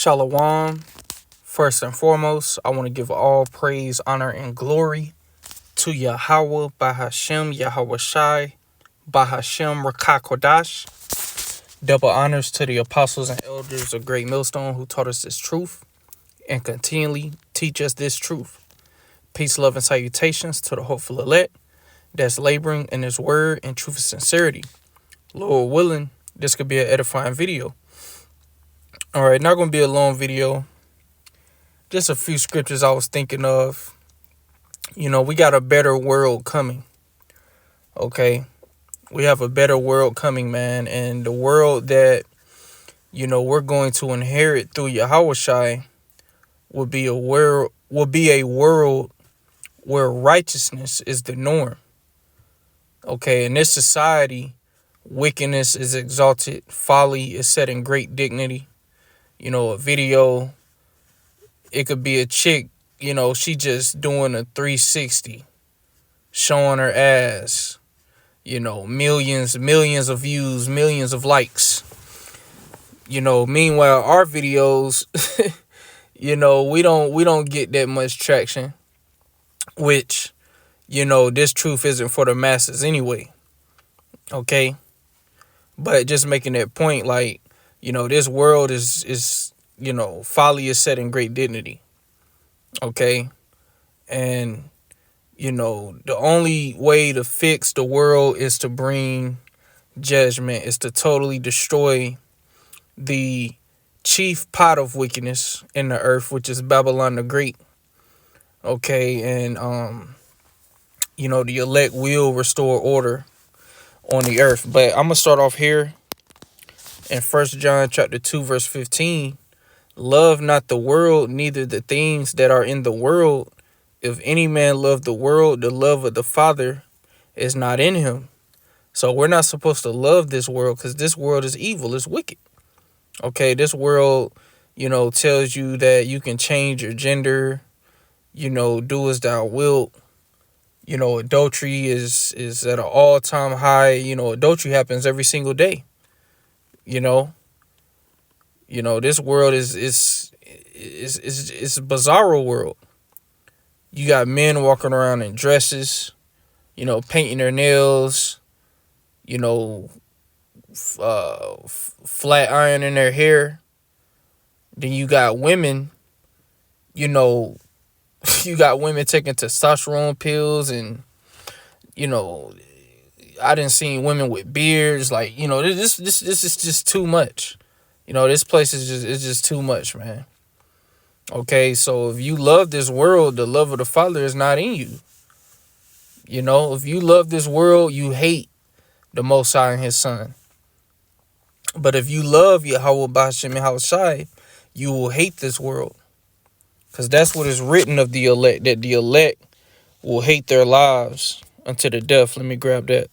Shalom. First and foremost, I want to give all praise, honor, and glory to Yahweh, Bahashem, Yahweh Shai, Bahashem, Rakakodash. Double honors to the apostles and elders of Great Millstone who taught us this truth and continually teach us this truth. Peace, love, and salutations to the hopeful elect that's laboring in His word and truth and sincerity. Lord willing, this could be an edifying video. All right, not going to be a long video. Just a few scriptures I was thinking of. You know, we got a better world coming. Okay? We have a better world coming, man. And the world that, you know, we're going to inherit through Yahweh Shai will be a world where righteousness is the norm. Okay? In this society, wickedness is exalted. Folly is set in great dignity. You know, a video, it could be a chick, you know, she just doing a 360, showing her ass, you know, millions of views, millions of likes. You know, meanwhile, our videos, you know, we don't get that much traction, which, you know, this truth isn't for the masses anyway. Okay? But just making that point, like, you know, this world is, you know, folly is set in great dignity. Okay? And, you know, the only way to fix the world is to bring judgment, is to totally destroy the chief pot of wickedness in the earth, which is Babylon the Great. Okay? And, you know, the elect will restore order on the earth. But I'm going to start off here in 1 John chapter 2, verse 15. Love not the world, neither the things that are in the world. If any man love the world, the love of the Father is not in him. So we're not supposed to love this world because this world is evil, it's wicked. Okay, this world, you know, tells you that you can change your gender, you know, do as thou wilt. You know, adultery is at an all-time high. You know, adultery happens every single day. You know, this world is a bizarro world. You got men walking around in dresses, you know, painting their nails, you know, flat ironing their hair. Then you got women, you know, you got women taking testosterone pills, and, you know, I didn't see women with beards. Like, you know, this is just too much. You know, this place is just too much, man. Okay, so if you love this world, the love of the Father is not in you. You know, if you love this world, you hate the Most High and His Son. But if you love Yahweh B'Hashem Yahweh Shai, you will hate this world. Because that's what is written of the elect, that the elect will hate their lives unto the death. Let me grab that.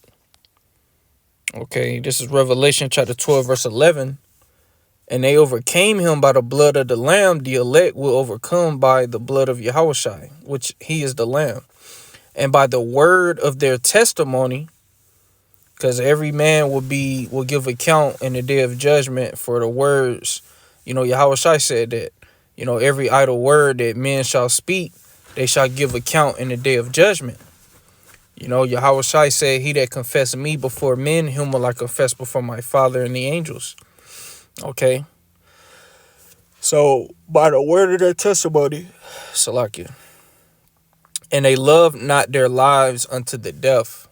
Okay, this is Revelation chapter 12, verse 11. And they overcame him by the blood of the Lamb. The elect will overcome by the blood of Yahweh Shai, which He is the Lamb. And by the word of their testimony, because every man will give account in the day of judgment for the words. You know, Yahweh Shai said that, you know, every idle word that men shall speak, they shall give account in the day of judgment. You know, Yahweh Shai said, he that confess me before men, him will I confess before my Father and the angels. Okay. So, by the word of their testimony, Salakia, and they love not their lives unto the death.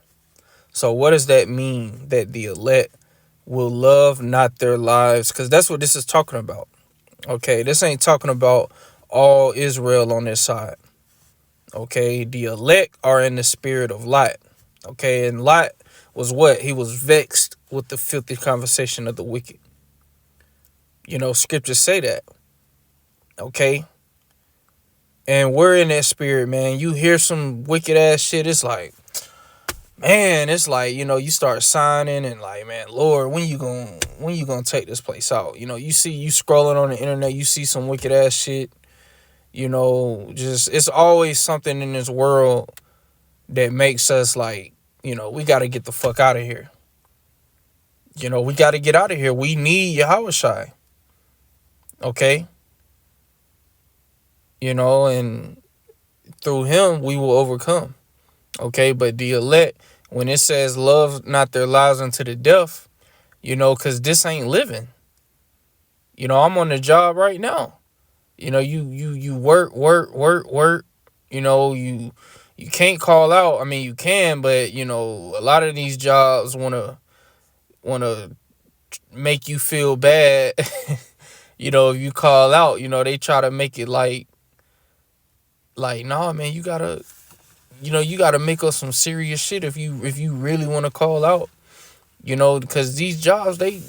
So, what does that mean? That the elect will love not their lives? Because that's what this is talking about. Okay, this ain't talking about all Israel on this side. Okay, the elect are in the spirit of Lot. Okay, and Lot was what? He was vexed with the filthy conversation of the wicked. You know, scriptures say that. Okay? And we're in that spirit, man. You hear some wicked ass shit, it's like, man, it's like, you know, you start signing and like, man, Lord, when you gonna take this place out? You know, you scrolling on the internet, you see some wicked ass shit. You know, just, it's always something in this world that makes us like, you know, we got to get the fuck out of here. You know, we got to get out of here. We need Yahweh Shai. Okay? and through him we will overcome. Okay, but the elect, when it says love not their lives unto the death, because this ain't living. I'm on the job right now. You work, work, work, work. You can't call out. I mean, you can, but a lot of these jobs wanna make you feel bad. If you call out, they try to make it like, nah, man, you gotta make us some serious shit if you really want to call out. Because these jobs, they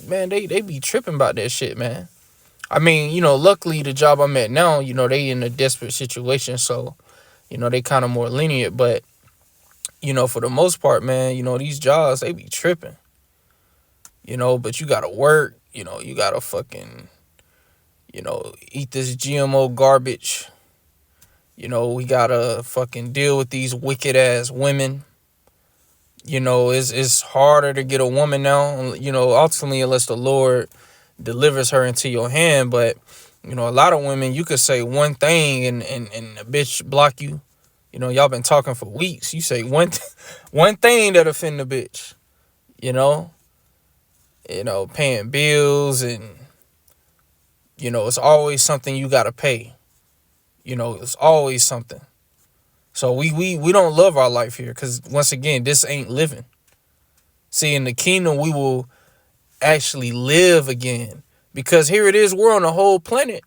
be tripping about that shit, man. I mean, luckily the job I'm at now, they in a desperate situation, so they kind of more lenient. But for the most part, man, these jobs, they be tripping. But you gotta work. You gotta fucking eat this GMO garbage. We gotta fucking deal with these wicked ass women. It's harder to get a woman now, ultimately, unless the Lord delivers her into your hand. But, a lot of women, you could say one thing and a bitch block you. Y'all been talking for weeks. You say one thing that offend the bitch, paying bills and, it's always something you got to pay. It's always something. So we don't love our life here because, once again, this ain't living. See, in the kingdom, we will actually live again, because here it is, we're on a whole planet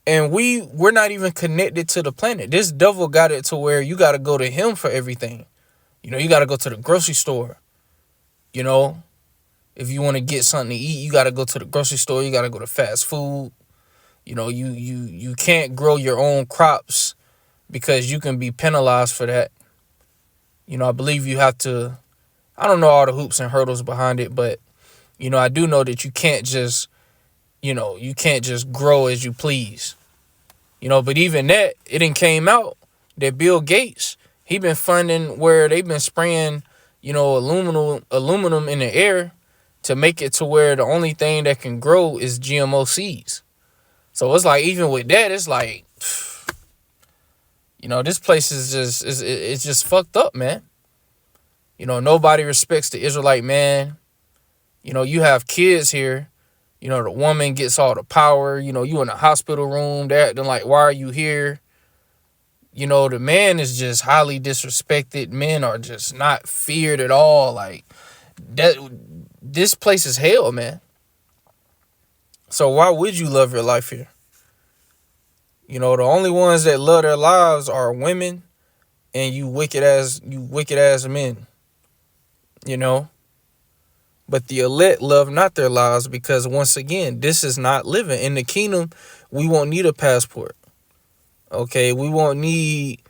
and we're not even connected to the planet. This devil got it to where you got to go to him for everything. You got to go to the grocery store. If you want to get something to eat, you got to go to the grocery store. You got to go to fast food. You can't grow your own crops because you can be penalized for that. I believe you have to, I don't know all the hoops and hurdles behind it, but I do know that you can't just grow as you please. But even that, it didn't came out that Bill Gates, he been funding where they've been spraying, aluminum in the air to make it to where the only thing that can grow is GMO seeds. So it's like, even with that, it's like, this place it's just fucked up, man. Nobody respects the Israelite man. You have kids here. The woman gets all the power. You in a hospital room. They're acting like, why are you here? The man is just highly disrespected. Men are just not feared at all. Like, that. This place is hell, man. So why would you love your life here? The only ones that love their lives are women and you wicked ass men. But the elect love not their lives because, once again, this is not living. In the kingdom, we won't need a passport. Okay, we won't need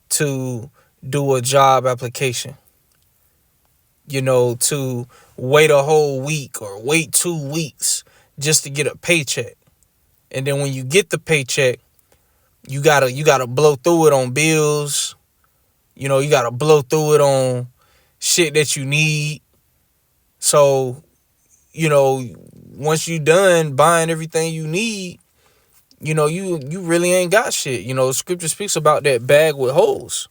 to do a job application. To wait a whole week or wait 2 weeks just to get a paycheck. And then when you get the paycheck, you gotta blow through it on bills. You gotta blow through it on shit that you need. So, once you done buying everything you need, you really ain't got shit. Scripture speaks about that bag with holes.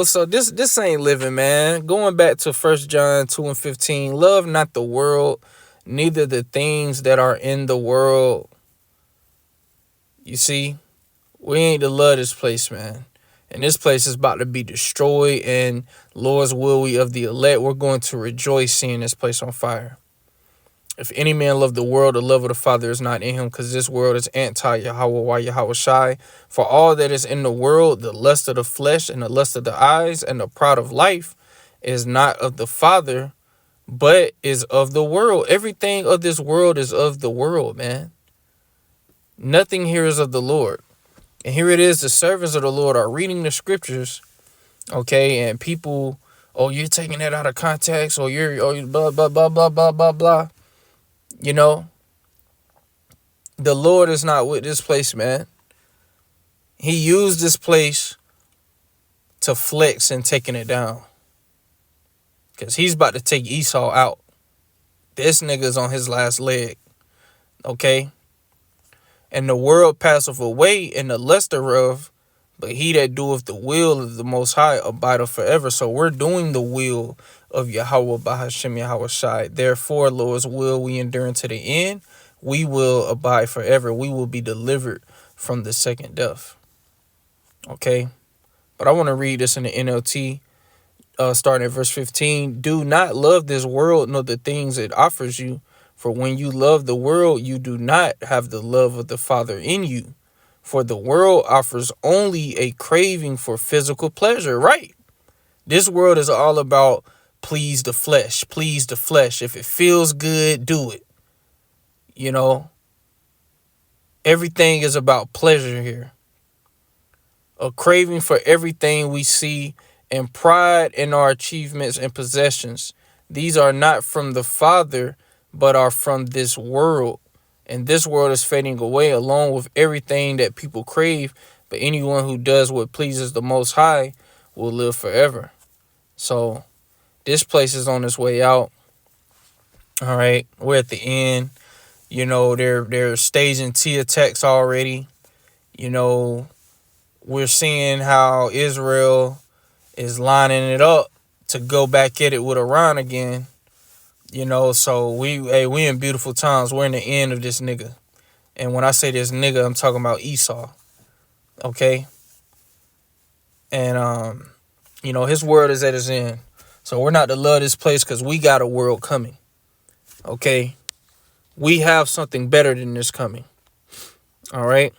So this ain't living, man. Going back to 1 John 2:15, love not the world, neither the things that are in the world. You see, we ain't to love this place, man. And this place is about to be destroyed, and Lord's will we of the elect, we're going to rejoice seeing this place on fire. If any man love the world, the love of the Father is not in him, because this world is anti-Yahweh, Yahweh Shai. For all that is in the world, the lust of the flesh and the lust of the eyes and the pride of life is not of the Father, but is of the world. Everything of this world is of the world, man. Nothing here is of the Lord. And here it is, the servants of the Lord are reading the scriptures, okay, and people, oh, you're taking that out of context, or you're blah, blah, blah, blah, blah, blah, blah. The Lord is not with this place, man. He used this place to flex and taking it down. Because he's about to take Esau out. This nigga's on his last leg. Okay? And the world passeth away, and the lust thereof, but he that doeth the will of the Most High abideth forever. So we're doing the will of Yahweh Bahashem Yahweh Shai. Therefore, Lord's will we endure unto the end. We will abide forever. We will be delivered from the second death. Okay? But I want to read this in the NLT, starting at verse 15. Do not love this world nor the things it offers you. For when you love the world, you do not have the love of the Father in you. For the world offers only a craving for physical pleasure, right? This world is all about please the flesh, please the flesh. If it feels good, do it. You know, everything is about pleasure here. A craving for everything we see and pride in our achievements and possessions. These are not from the Father, but are from this world. And this world is fading away along with everything that people crave. But anyone who does what pleases the Most High will live forever. So this place is on its way out. All right. We're at the end. You know, they're staging T attacks already. You know, we're seeing how Israel is lining it up to go back at it with Iran again. You know, so we in beautiful times. We're in the end of this nigga. And when I say this nigga, I'm talking about Esau. Okay? And, you know, his world is at his end. So we're not to love this place because we got a world coming. Okay? We have something better than this coming. All right?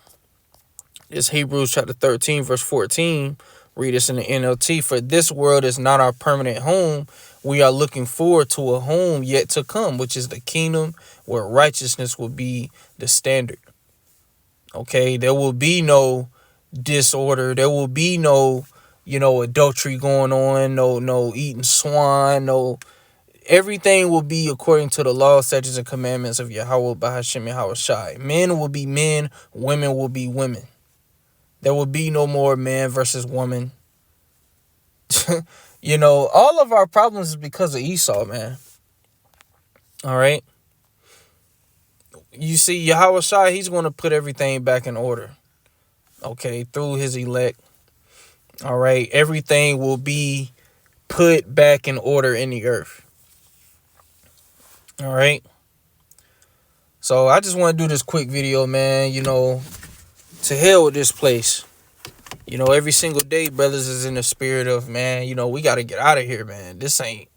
It's Hebrews chapter 13, verse 14. Read this in the NLT. For this world is not our permanent home. We are looking forward to a home yet to come, which is the kingdom where righteousness will be the standard. Okay, there will be no disorder. There will be no, you know, adultery going on, no eating swine, no. Everything will be according to the law, statutes, and commandments of Yahweh Bahashem Yahweh Shai. Men will be men, women will be women. There will be no more man versus woman. You know, all of our problems is because of Esau, man. All right. You see, Yahweh Shai, he's going to put everything back in order. Okay, through his elect. All right. Everything will be put back in order in the earth. All right. So I just want to do this quick video, man. You know, to hell with this place. You know, every single day, brothers is in the spirit of, man, you know, we got to get out of here, man. This ain't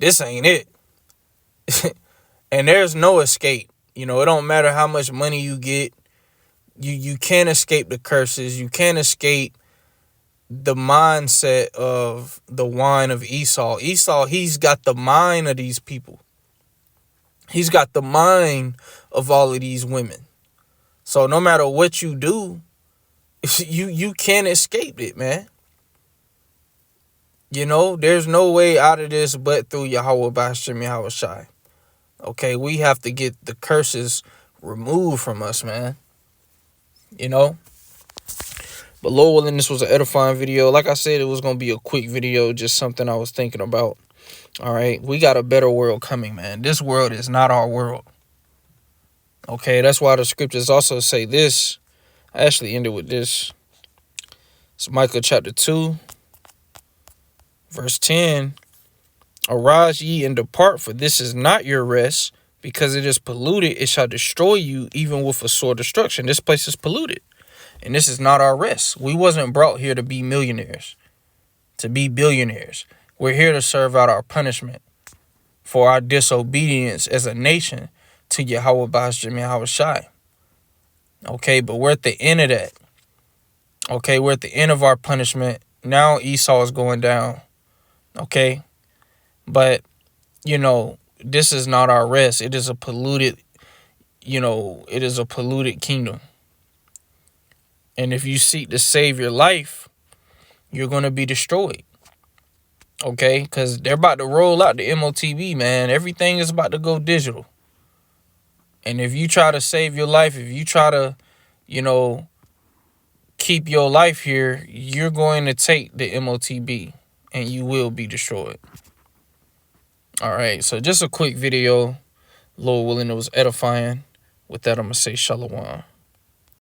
it. And there's no escape. You know, it don't matter how much money you get. You can't escape the curses. You can't escape the mindset of the wine of Esau. Esau, he's got the mind of these people. He's got the mind of all of these women. So no matter what you do, you can't escape it, man. You know, there's no way out of this but through Yahweh Bahashem Yahweh Shai. Okay, we have to get the curses removed from us, man. You know? But Lord willing, this was an edifying video. Like I said, it was going to be a quick video, just something I was thinking about. All right, we got a better world coming, man. This world is not our world. Okay, that's why the scriptures also say this. I actually ended with this. It's Micah chapter 2, verse 10. Arise ye and depart, for this is not your rest. Because it is polluted, it shall destroy you, even with a sore destruction. This place is polluted. And this is not our rest. We wasn't brought here to be millionaires, to be billionaires. We're here to serve out our punishment for our disobedience as a nation to Yahweh Bahashem Yahweh Shai. Okay, but we're at the end of that. Okay, we're at the end of our punishment. Now Esau is going down. Okay, but, you know, this is not our rest. It is a polluted, you know, it is a polluted kingdom. And if you seek to save your life, you're going to be destroyed. Okay, because they're about to roll out the MOTB, man. Everything is about to go digital. And if you try to save your life, if you try to, you know, keep your life here, you're going to take the MOTB and you will be destroyed. All right, so just a quick video. Lord willing, it was edifying. With that, I'm going to say shalom.